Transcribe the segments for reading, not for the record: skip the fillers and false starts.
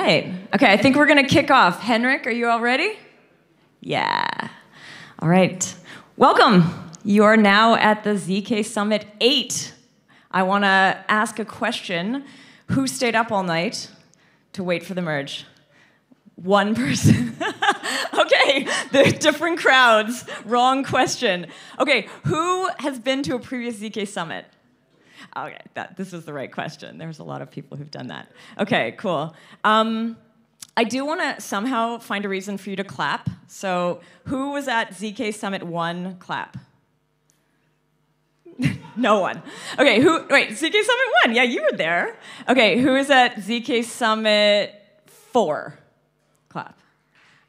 right. Okay, I think we're going to kick off. Henrik, are you all ready? Yeah. All right. Welcome. You are now at the ZK Summit 8. I want to ask a question. Who stayed up all night to wait for the merge? One person. Okay, the different crowds. Wrong question. Okay, who has been to a previous ZK Summit? Okay, this is the right question. There's a lot of people who've done that. Okay, cool. I do want to somehow find a reason for you to clap. So who was at ZK Summit 1? Clap. No one. Okay, wait, ZK Summit 1. Yeah, you were there. Okay, who is at ZK Summit 4? Clap.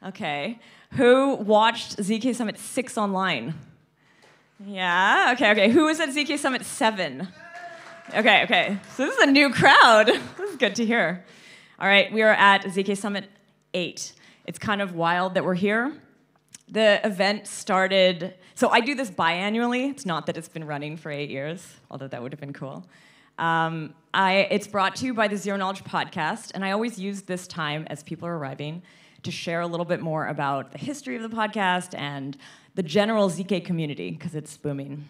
Okay. Who watched ZK Summit 6 online? Yeah, okay. Who was at ZK Summit 7? Okay. So this is a new crowd. This is good to hear. All right, we are at ZK Summit 8. It's kind of wild that we're here. The event started, so I do this biannually. It's not that it's been running for 8 years, although that would have been cool. It's brought to you by the Zero Knowledge podcast, and I always use this time as people are arriving to share a little bit more about the history of the podcast and the general ZK community, because it's booming.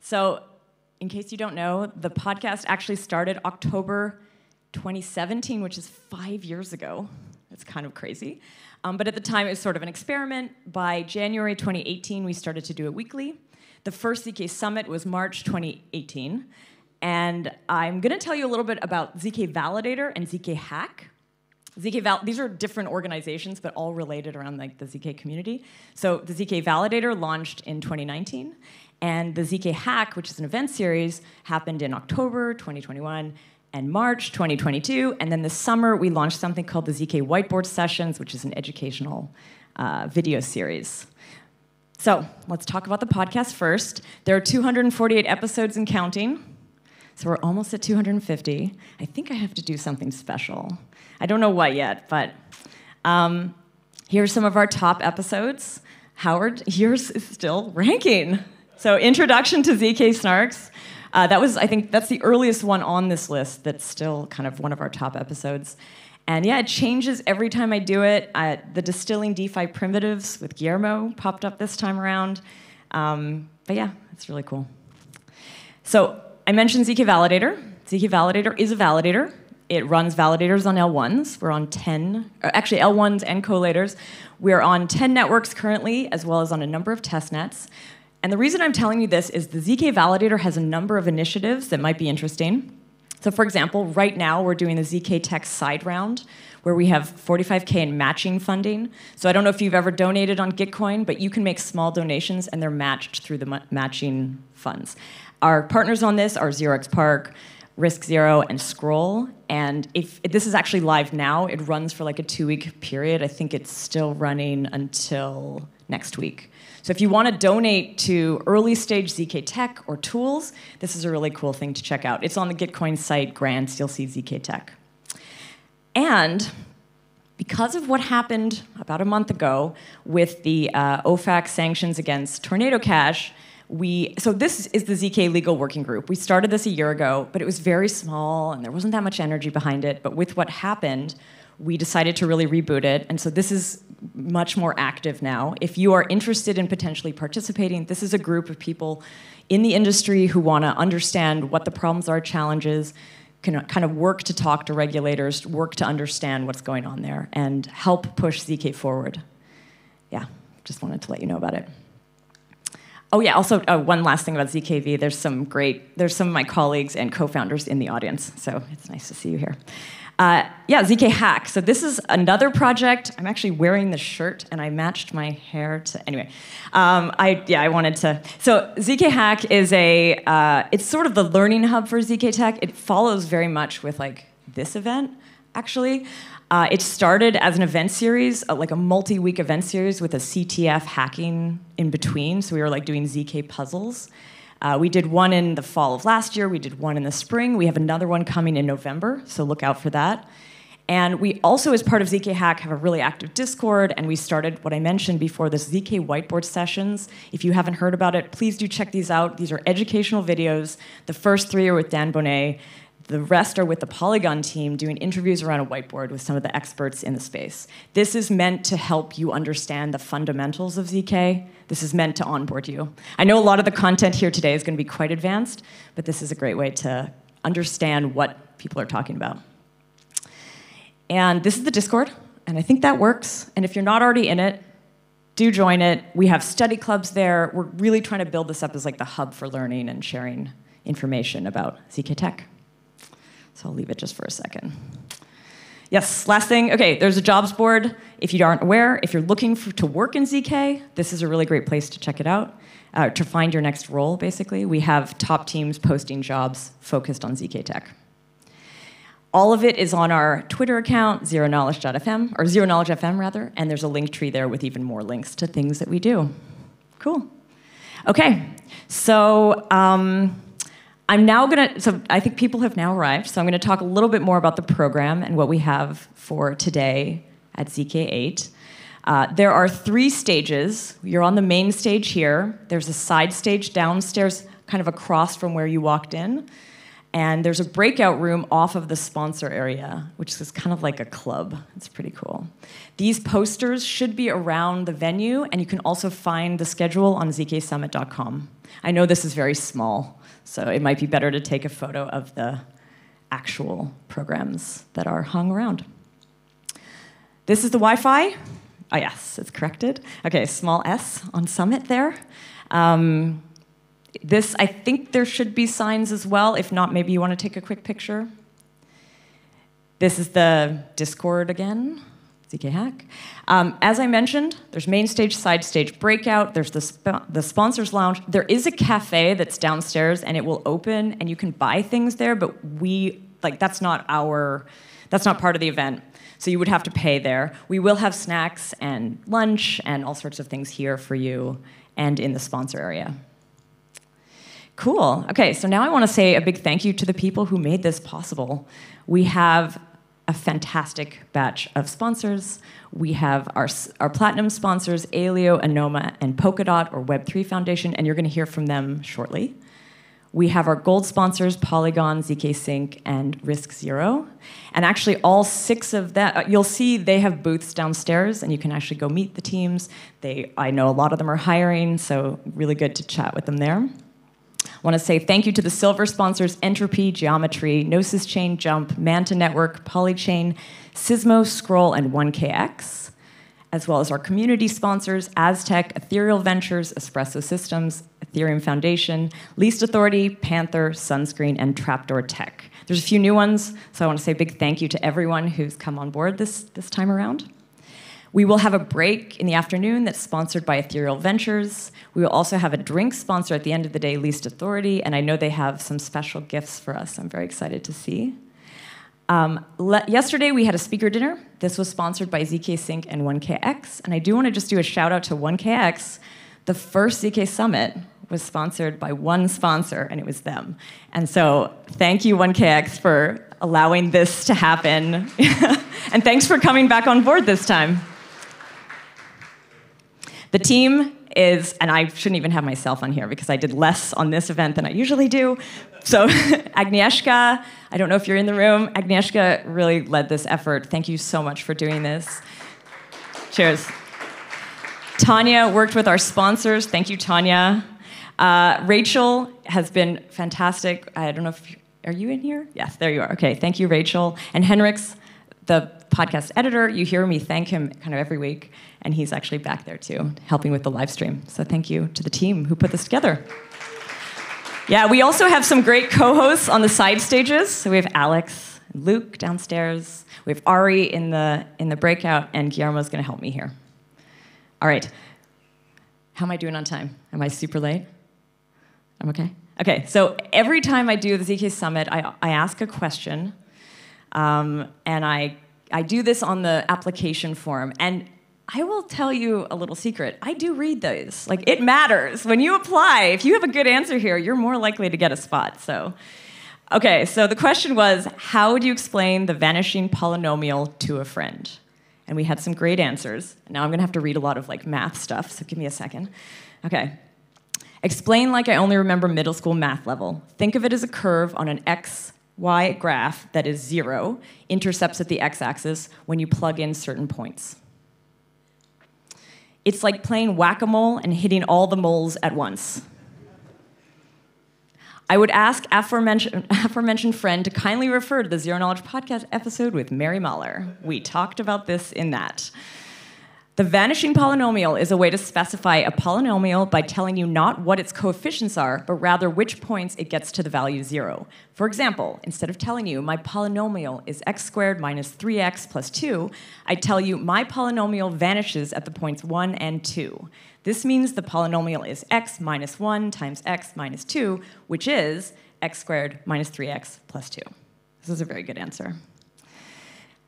So, in case you don't know, the podcast actually started October 2017, which is 5 years ago. It's kind of crazy. But at the time, it was sort of an experiment. By January 2018, we started to do it weekly. The first ZK Summit was March 2018. And I'm going to tell you a little bit about ZK Validator and ZK Hack. These are different organizations, but all related around like the ZK community. So the ZK Validator launched in 2019. And the ZK Hack, which is an event series, happened in October 2021 and March 2022. And then this summer, we launched something called the ZK Whiteboard Sessions, which is an educational video series. So let's talk about the podcast first. There are 248 episodes and counting. So we're almost at 250. I think I have to do something special. I don't know what yet, but here's some of our top episodes. Howard, yours is still ranking. So Introduction to ZK Snarks. I think that's the earliest one on this list that's still kind of one of our top episodes. And yeah, it changes every time I do it. The Distilling DeFi Primitives with Guillermo popped up this time around. But yeah, it's really cool. So I mentioned ZK Validator. ZK Validator is a validator. It runs validators on L1s. We're on 10, actually L1s and collators. We're on 10 networks currently, as well as on a number of test nets. And the reason I'm telling you this is the ZK Validator has a number of initiatives that might be interesting. So for example, right now we're doing the ZK Tech side round, where we have 45K in matching funding. So I don't know if you've ever donated on Gitcoin, but you can make small donations and they're matched through the matching funds. Our partners on this are 0x Park, Risk Zero, and Scroll. And if this is actually live now, it runs for like a 2-week period. I think it's still running until next week. So if you want to donate to early stage ZK Tech or tools, this is a really cool thing to check out. It's on the Gitcoin site, grants, you'll see ZK Tech. And because of what happened about a month ago with the OFAC sanctions against Tornado Cash, so this is the ZK Legal Working Group. We started this a year ago, but it was very small, and there wasn't that much energy behind it. But with what happened, we decided to really reboot it, and so this is much more active now. If you are interested in potentially participating, this is a group of people in the industry who want to understand what the problems are, challenges, can kind of work to talk to regulators, work to understand what's going on there, and help push ZK forward. Yeah, just wanted to let you know about it. Oh yeah, also one last thing about ZKV, there's some of my colleagues and co-founders in the audience, so it's nice to see you here. Yeah, ZK Hack. So this is another project. I'm actually wearing this shirt, and I matched my hair to. Anyway, I wanted to. So ZK Hack is it's sort of the learning hub for ZK Tech. It follows very much with like this event, actually. It started as an event series, like a multi-week event series with a CTF hacking in between. So we were like doing ZK puzzles. We did one in the fall of last year. We did one in the spring. We have another one coming in November, so look out for that. And we also, as part of ZK Hack, have a really active Discord, and we started what I mentioned before, this ZK Whiteboard Sessions. If you haven't heard about it, please do check these out. These are educational videos. The first 3 are with Dan Bonet. The rest are with the Polygon team doing interviews around a whiteboard with some of the experts in the space. This is meant to help you understand the fundamentals of ZK. This is meant to onboard you. I know a lot of the content here today is going to be quite advanced, but this is a great way to understand what people are talking about. And this is the Discord, and I think that works. And if you're not already in it, do join it. We have study clubs there. We're really trying to build this up as like the hub for learning and sharing information about ZK tech. So I'll leave it just for a second. Yes, last thing. Okay, there's a jobs board. If you aren't aware, if you're looking to work in ZK, this is a really great place to check it out, to find your next role, basically. We have top teams posting jobs focused on ZK tech. All of it is on our Twitter account, ZeroKnowledge.fm, or ZeroKnowledge.fm, rather, and there's a link tree there with even more links to things that we do. Cool. Okay, so so I think people have now arrived, so I'm gonna talk a little bit more about the program and what we have for today at ZK8. There are 3 stages. You're on the main stage here. There's a side stage downstairs, kind of across from where you walked in. And there's a breakout room off of the sponsor area, which is kind of like a club. It's pretty cool. These posters should be around the venue, and you can also find the schedule on zksummit.com. I know this is very small, so it might be better to take a photo of the actual programs that are hung around. This is the Wi-Fi. Oh, yes, it's corrected. Okay, small s on Summit there. I think there should be signs as well. If not, maybe you want to take a quick picture. This is the Discord again, ZK Hack. As I mentioned, there's main stage, side stage, breakout. There's the sponsors lounge. There is a cafe that's downstairs, and it will open, and you can buy things there. But that's not part of the event. So you would have to pay there. We will have snacks and lunch and all sorts of things here for you, and in the sponsor area. Cool. Okay, so now I want to say a big thank you to the people who made this possible. We have a fantastic batch of sponsors. We have our platinum sponsors, Aleo, Anoma, and Polkadot, or Web3 Foundation, and you're going to hear from them shortly. We have our gold sponsors, Polygon, ZK Sync, and Risk0. And actually, all 6 of that, you'll see they have booths downstairs, and you can actually go meet the teams. I know a lot of them are hiring, so really good to chat with them there. I want to say thank you to the silver sponsors, Entropy, Geometry, Gnosis Chain, Jump, Manta Network, Polychain, Sysmo, Scroll, and 1KX, as well as our community sponsors, Aztec, Ethereal Ventures, Espresso Systems, Ethereum Foundation, Least Authority, Panther, Sunscreen, and Trapdoor Tech. There's a few new ones, so I want to say a big thank you to everyone who's come on board this time around. We will have a break in the afternoon that's sponsored by Ethereal Ventures. We will also have a drink sponsor at the end of the day, Least Authority, and I know they have some special gifts for us I'm very excited to see. Yesterday, we had a speaker dinner. This was sponsored by ZK Sync and 1KX, and I do want to just do a shout out to 1KX. The first ZK Summit was sponsored by one sponsor, and it was them. And so thank you, 1KX, for allowing this to happen. And thanks for coming back on board this time. The team is, and I shouldn't even have myself on here because I did less on this event than I usually do. So Agnieszka, I don't know if you're in the room. Agnieszka really led this effort. Thank you so much for doing this. Cheers. Tanya worked with our sponsors. Thank you, Tanya. Rachel has been fantastic. I don't know if, are you in here? Yes, there you are. Okay, thank you, Rachel. And Henriks, the podcast editor, you hear me thank him kind of every week, and he's actually back there too, helping with the live stream. So thank you to the team who put this together. Yeah, we also have some great co-hosts on the side stages. So we have Alex and Luke downstairs. We have Ari in the breakout, and Guillermo's going to help me here. All right. How am I doing on time? Am I super late? I'm okay? Okay, so every time I do the ZK Summit, I ask a question, and I do this on the application form. And I will tell you a little secret. I do read those. Like, it matters. When you apply, if you have a good answer here, you're more likely to get a spot. So, okay, so the question was, how would you explain the vanishing polynomial to a friend? And we had some great answers. Now I'm going to have to read a lot of math stuff, so give me a second. Okay. Explain like I only remember middle school math level. Think of it as a curve on an x y graph that is 0 intercepts at the x-axis when you plug in certain points. It's like playing whack-a-mole and hitting all the moles at once. I would ask aforementioned friend to kindly refer to the Zero Knowledge podcast episode with Mary Mahler. We talked about this in that. The vanishing polynomial is a way to specify a polynomial by telling you not what its coefficients are, but rather which points it gets to the value 0. For example, instead of telling you my polynomial is x squared minus 3x plus 2, I tell you my polynomial vanishes at the points 1 and 2. This means the polynomial is x minus 1 times x minus 2, which is x squared minus 3x plus 2. This is a very good answer.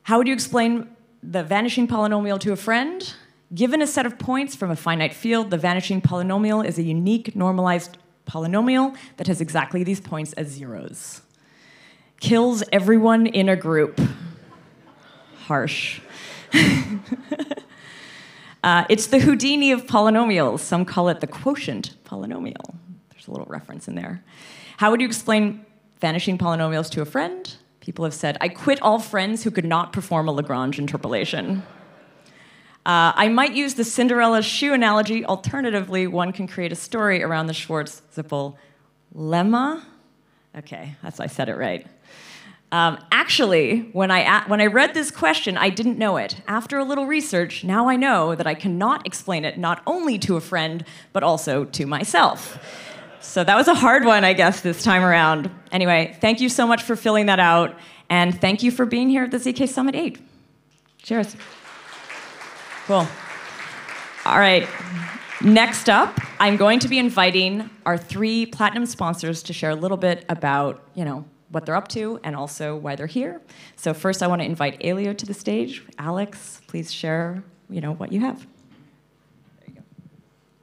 How would you explain the vanishing polynomial to a friend? Given a set of points from a finite field, the vanishing polynomial is a unique normalized polynomial that has exactly these points as zeros. Kills everyone in a group. Harsh. It's the Houdini of polynomials. Some call it the quotient polynomial. There's a little reference in there. How would you explain vanishing polynomials to a friend? People have said, I quit all friends who could not perform a Lagrange interpolation. I might use the Cinderella shoe analogy. Alternatively, one can create a story around the Schwartz-Zippel lemma. Okay, I said it right. Actually, when I read this question, I didn't know it. After a little research, now I know that I cannot explain it not only to a friend, but also to myself. So that was a hard one, I guess, this time around. Anyway, thank you so much for filling that out, and thank you for being here at the ZK Summit 8. Cheers. Cool. All right. Next up, I'm going to be inviting our 3 platinum sponsors to share a little bit about, what they're up to and also why they're here. So first, I want to invite Aleo to the stage. Alex, please share, what you have.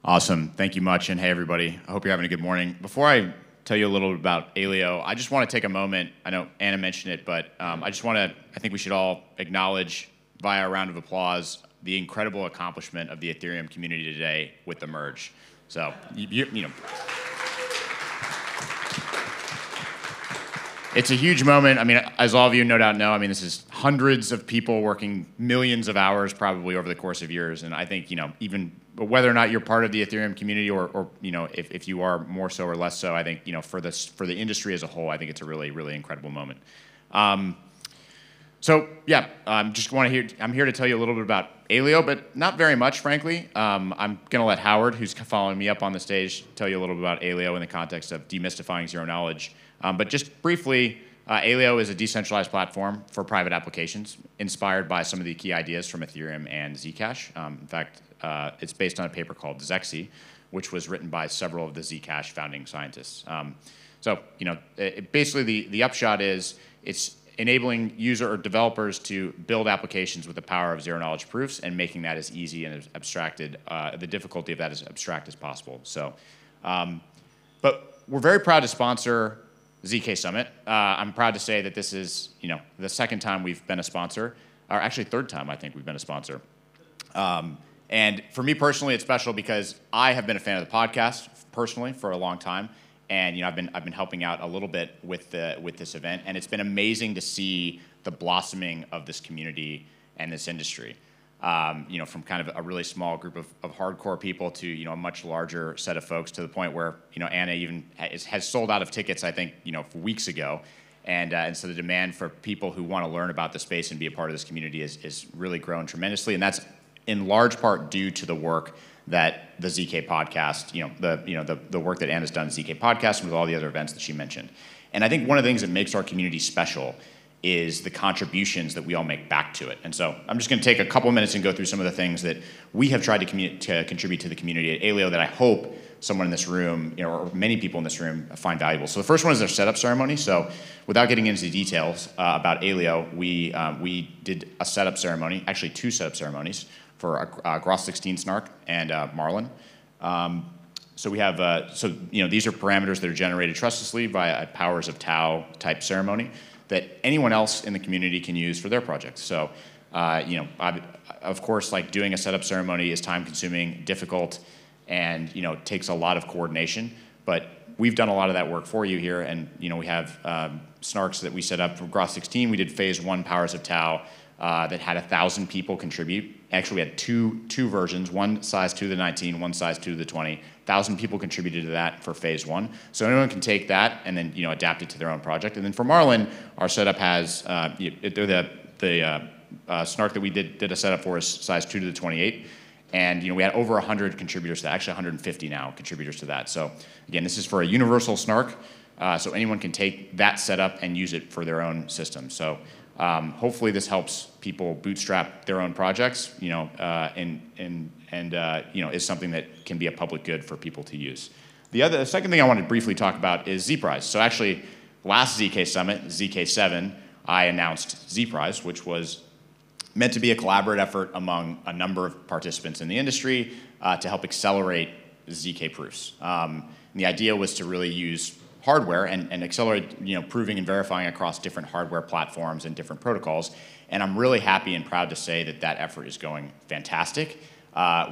Awesome. Thank you much, and hey, everybody. I hope you're having a good morning. Before I tell you a little bit about Aleo, I just want to take a moment. I know Anna mentioned it, but I think we should all acknowledge via a round of applause the incredible accomplishment of the Ethereum community today with the merge. So, it's a huge moment. I mean, as all of you no doubt know, this is hundreds of people working millions of hours probably over the course of years. And I think, even whether or not you're part of the Ethereum community or if you are more so or less so, I think, for the industry as a whole, I think it's a really, really incredible moment. So yeah, I'm here to tell you a little bit about Aleo, but not very much, frankly. I'm going to let Howard, who's following me up on the stage, tell you a little bit about Aleo in the context of demystifying zero knowledge. But just briefly, Aleo is a decentralized platform for private applications, inspired by some of the key ideas from Ethereum and Zcash. In fact, it's based on a paper called Zexy, which was written by several of the Zcash founding scientists. Basically the upshot is it's enabling user or developers to build applications with the power of zero knowledge proofs and making that as easy and as abstracted, the difficulty of that as abstract as possible. So, but we're very proud to sponsor ZK Summit. I'm proud to say that this is, the second time we've been a sponsor, or actually third time I think we've been a sponsor. And for me personally, it's special because I have been a fan of the podcast personally for a long time. And I've been helping out a little bit with this event, and it's been amazing to see the blossoming of this community and this industry. From kind of a really small group of hardcore people to a much larger set of folks, to the point where Anna even has sold out of tickets, I think weeks ago, and so the demand for people who want to learn about the space and be a part of this community is really grown tremendously, and that's in large part due to the work that the ZK podcast, the work that Anna's done at ZK podcast and with all the other events that she mentioned. And I think one of the things that makes our community special is the contributions that we all make back to it. And so I'm just going to take a couple of minutes and go through some of the things that we have tried to contribute to the community at Aleo that I hope someone in this room, or many people in this room find valuable. So the first one is our setup ceremony. So without getting into the details about Aleo, we did a setup ceremony, actually 2 setup ceremonies, for Gross 16 Snark and Marlin. So we have, these are parameters that are generated trustlessly via powers of Tau type ceremony that anyone else in the community can use for their projects. So, of course, like doing a setup ceremony is time consuming, difficult, and takes a lot of coordination. But we've done a lot of that work for you here, and we have snarks that we set up for Groth 16. We did phase 1 powers of tau that had 1,000 people contribute. Actually, we had two versions, one size 2 to the 19, one size 2 to the 20. 1,000 people contributed to that for phase 1. So anyone can take that and then adapt it to their own project. And then for Marlin, our setup has the snark that we did a setup for is size 2 to the 28. And we had over 100 contributors to that, actually 150 now contributors to that. So again, this is for a universal snark, so anyone can take that setup and use it for their own system. So hopefully this helps people bootstrap their own projects, and is something that can be a public good for people to use. The second thing I want to briefly talk about is Z-Prize. So actually, last ZK Summit, ZK7, I announced Z-Prize, which was meant to be a collaborative effort among a number of participants in the industry to help accelerate ZK proofs. And the idea was to really use hardware and accelerate proving and verifying across different hardware platforms and different protocols. And I'm really happy and proud to say that effort is going fantastic.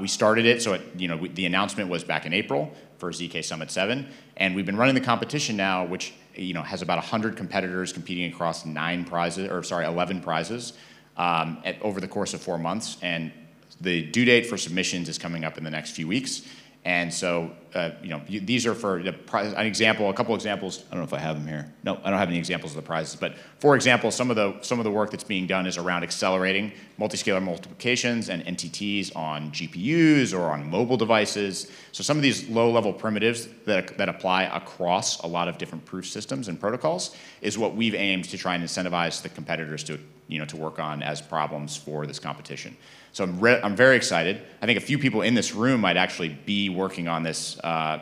We started it, so the announcement was back in April for ZK Summit 7, and we've been running the competition now, which has about 100 competitors competing across 11 prizes. Over the course of 4 months, and the due date for submissions is coming up in the next few weeks. And so, these are for a couple examples. I don't know if I have them here. No, I don't have any examples of the prizes. But for example, some of the work that's being done is around accelerating multiscalar multiplications and NTTs on GPUs or on mobile devices. So some of these low-level primitives that apply across a lot of different proof systems and protocols is what we've aimed to try and incentivize the competitors to work on as problems for this competition. So I'm very excited. I think a few people in this room might actually be working on this, or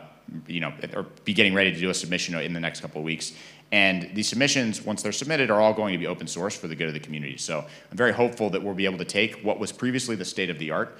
be getting ready to do a submission in the next couple of weeks. And these submissions, once they're submitted, are all going to be open source for the good of the community. So I'm very hopeful that we'll be able to take what was previously the state of the art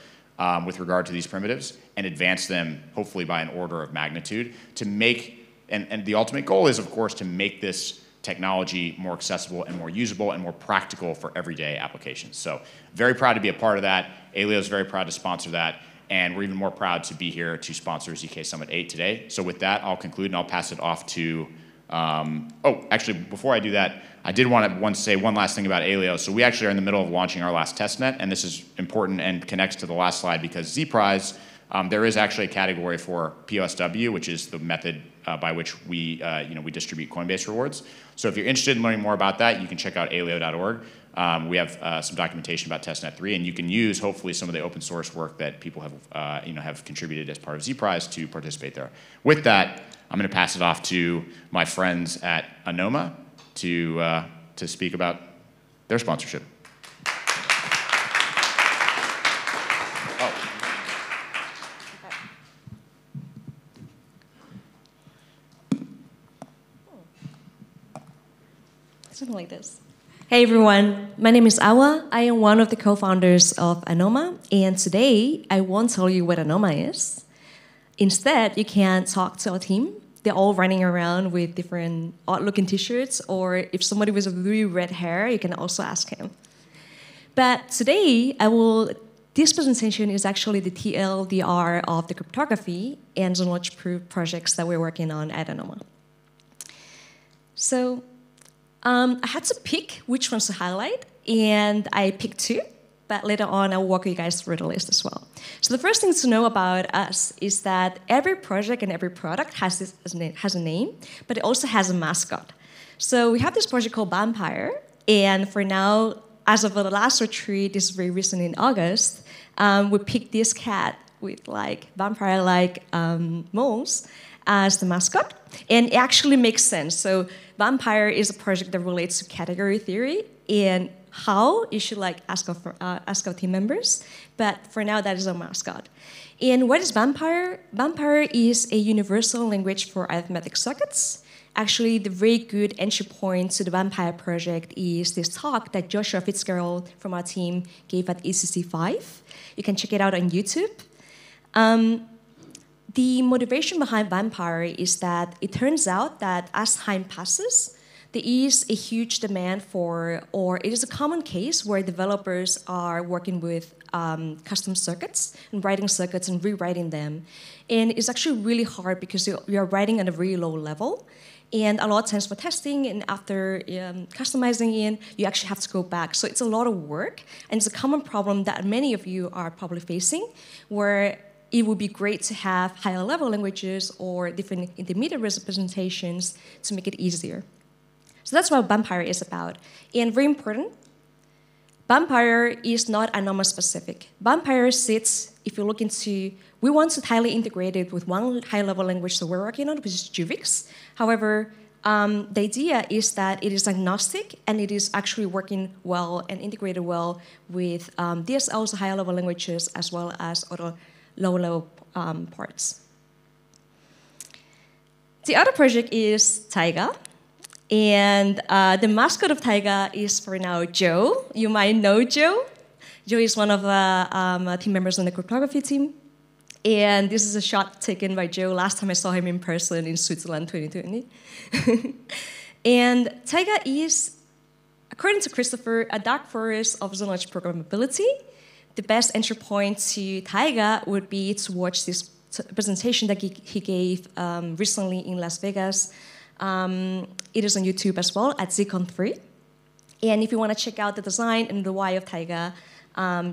with regard to these primitives and advance them, hopefully by an order of magnitude, to make, and the ultimate goal is, of course, to make this technology more accessible and more usable and more practical for everyday applications. So very proud to be a part of that. Aleo is very proud to sponsor that. And we're even more proud to be here to sponsor ZK Summit 8 today. So with that, I'll conclude and I'll pass it off to, actually, before I do that, I did want to say one last thing about Aleo. So we actually are in the middle of launching our last testnet, and this is important and connects to the last slide because Z-Prize, there is actually a category for POSW, which is the method by which we distribute Coinbase rewards. So if you're interested in learning more about that, you can check out aleo.org. We have some documentation about testnet 3, and you can use hopefully some of the open source work that people have contributed as part of Z-Prize to participate there. With that, I'm going to pass it off to my friends at Anoma to speak about their sponsorship. Something like this. Hey everyone, my name is Awa. I am one of the co-founders of Anoma, and today I won't tell you what Anoma is. Instead, you can talk to our team. They're all running around with different odd-looking t-shirts, or if somebody with really red hair, you can also ask him. But today, this presentation is actually the TLDR of the cryptography and the knowledge proof projects that we're working on at Anoma. So, I had to pick which ones to highlight, and I picked 2, but later on I'll walk you guys through the list as well. So the first thing to know about us is that every project and every product has a name, but it also has a mascot. So we have this project called Vampire, and for now, as of the last retreat, this is very recent in August, we picked this cat with vampire-like moles as the mascot, and it actually makes sense. So Vampire is a project that relates to category theory and how you should ask our team members. But for now, that is our mascot. And what is Vampire? Vampire is a universal language for arithmetic circuits. Actually, the very good entry point to the Vampire project is this talk that Joshua Fitzgerald from our team gave at ECC 5. You can check it out on YouTube. The motivation behind Vampire is that it turns out that as time passes, there is a huge demand for, or it is a common case where developers are working with custom circuits and writing circuits and rewriting them. And it's actually really hard because you're writing at a very low level. And a lot of times for testing and after customizing it, you actually have to go back. So it's a lot of work. And it's a common problem that many of you are probably facing, where it would be great to have higher level languages or different intermediate representations to make it easier. So that's what Vampire is about. And very important, Vampire is not ANOMA specific. Vampire sits, if you look into, we want to tightly integrate it with one high-level language that we're working on, which is Juvix. However, the idea is that it is agnostic and it is actually working well and integrated well with DSLs, higher-level languages, as well as other low-level parts. The other project is Taiga. And the mascot of Taiga is for now Joe. You might know Joe. Joe is one of the team members on the cryptography team. And this is a shot taken by Joe last time I saw him in person in Switzerland 2020. And Taiga is, according to Christopher, a dark forest of zero-knowledge programmability. The best entry point to Taiga would be to watch this presentation that he gave recently in Las Vegas. It is on YouTube as well at ZK8. And if you want to check out the design and the why of Taiga,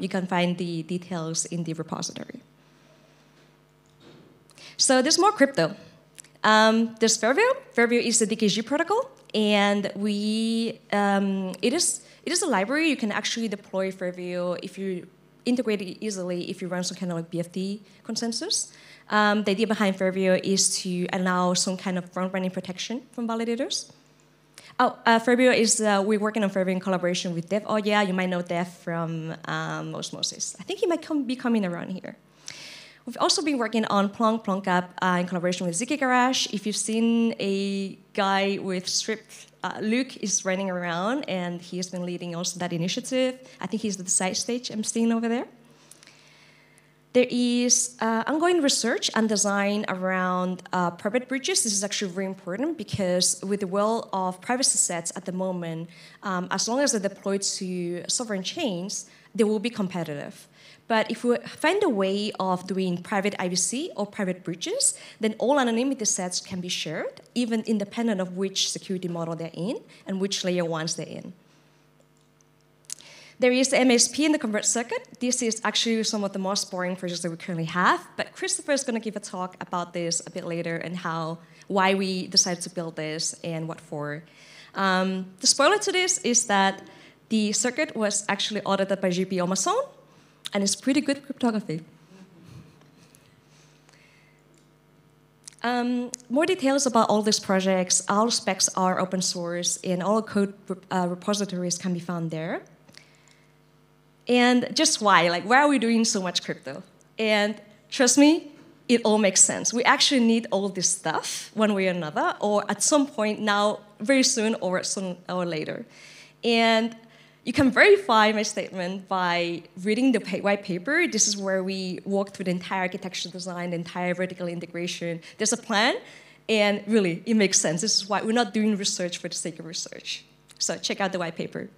you can find the details in the repository. So there's more crypto. There's Fairview. Fairview is the DKG protocol, and it is a library. You can actually deploy Fairview if you integrate it easily if you run some kind of like BFD consensus. The idea behind Fairview is to allow some kind of front-running protection from validators. Fairview is, we're working on Fairview in collaboration with Dev. Oh yeah, you might know Dev from Osmosis. I think he might be coming around here. We've also been working on Plonk Up in collaboration with ZK Garage. If you've seen a guy with strip, Luke is running around and he has been leading also that initiative. I think he's the side stage I'm seeing over there. There is ongoing research and design around private bridges. This is actually very important because with the world of privacy sets at the moment, as long as they're deployed to sovereign chains, they will be competitive. But if we find a way of doing private IBC or private bridges, then all anonymity sets can be shared, even independent of which security model they're in and which layer ones they're in. There is the MSP and the convert circuit. This is actually some of the most boring projects that we currently have, but Christopher is going to give a talk about this a bit later and why we decided to build this and what for. The spoiler to this is that the circuit was actually audited by GP Amazon, and it's pretty good cryptography. More details about all these projects. All specs are open source, and all code repositories can be found there. And just why are we doing so much crypto? And trust me, it all makes sense. We actually need all this stuff one way or another, or at some point now, very soon, or sooner or later. And you can verify my statement by reading the white paper. This is where we walk through the entire architecture design, the entire vertical integration. There's a plan, and really, it makes sense. This is why we're not doing research for the sake of research. So check out the white paper.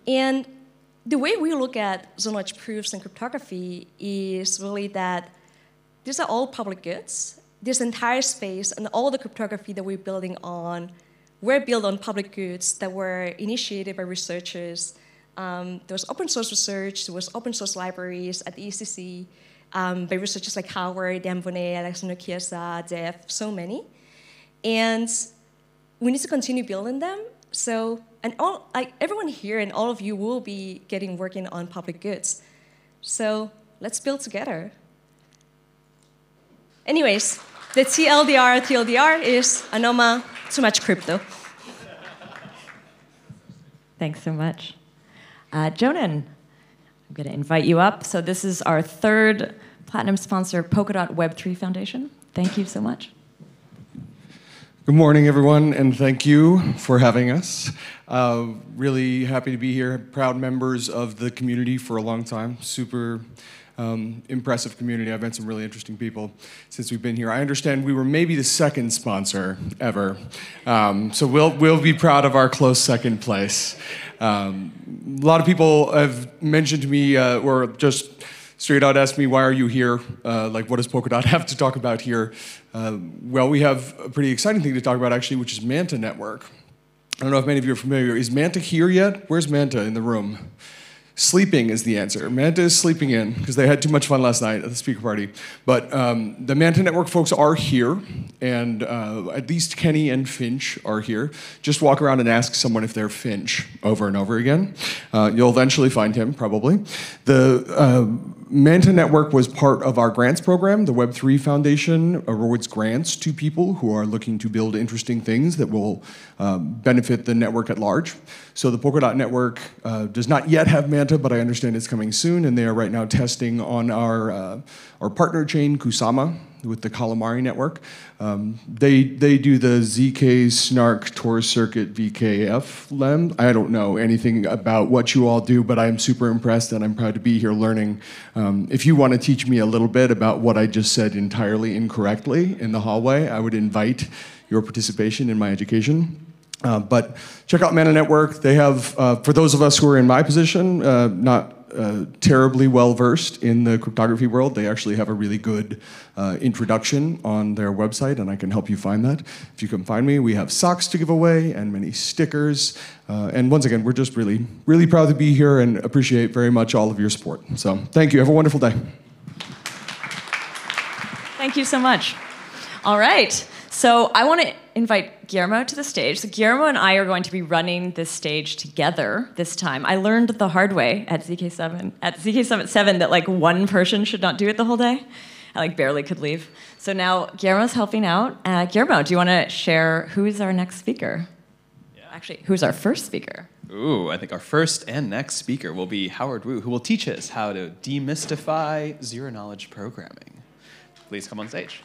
And the way we look at zero-knowledge proofs and cryptography is really that these are all public goods. This entire space and all the cryptography that we're building on were built on public goods that were initiated by researchers. There was open source research, there was open source libraries at the ECC by researchers like Howard, Dan Bonnet, Alexander Chiesa, Dev, so many. And we need to continue building them. So, and everyone here and all of you will be working on public goods. So let's build together. Anyways, the TLDR is ANOMA, too much crypto. Thanks so much. Jonan, I'm going to invite you up. So this is our third platinum sponsor, Polkadot Web3 Foundation. Thank you so much. Good morning, everyone, and thank you for having us. Really happy to be here. Proud members of the community for a long time. Super impressive community. I've met some really interesting people since we've been here. I understand we were maybe the second sponsor ever, so we'll be proud of our close second place. A lot of people have mentioned to me, or just straight out asked me, why are you here? Like, what does Polkadot have to talk about here? Well, we have a pretty exciting thing to talk about, actually, which is Manta Network. I don't know if many of you are familiar. Is Manta here yet? Where's Manta in the room? Sleeping is the answer. Manta is sleeping in because they had too much fun last night at the speaker party. But the Manta Network folks are here, and at least Kenny and Finch are here. Just walk around and ask someone if they're Finch over and over again. You'll eventually find him, probably. The Manta Network was part of our grants program. The Web3 Foundation awards grants to people who are looking to build interesting things that will benefit the network at large. So the Polkadot network does not yet have Manta, but I understand it's coming soon, and they are right now testing on our partner chain, Kusama, with the Calamari network. They do the ZK Snark Tor Circuit VKF lem. I don't know anything about what you all do, but I'm super impressed, and I'm proud to be here learning. If you want to teach me a little bit about what I just said entirely incorrectly in the hallway, I would invite your participation in my education. But check out Manta Network. They have, for those of us who are in my position, not terribly well-versed in the cryptography world, they actually have a really good introduction on their website, and I can help you find that. If you come find me, we have socks to give away and many stickers. And once again, we're just really, really proud to be here and appreciate very much all of your support. So thank you. Have a wonderful day. Thank you so much. All right. So I want to invite Guillermo to the stage. So Guillermo and I are going to be running this stage together this time. I learned the hard way at ZK Summit 7 that like one person should not do it the whole day. I like barely could leave. So now Guillermo's helping out. Guillermo, do you want to share who is our next speaker? Yeah. Actually, who's our first speaker? Ooh, I think our first and next speaker will be Howard Wu, who will teach us how to demystify zero-knowledge programming. Please come on stage.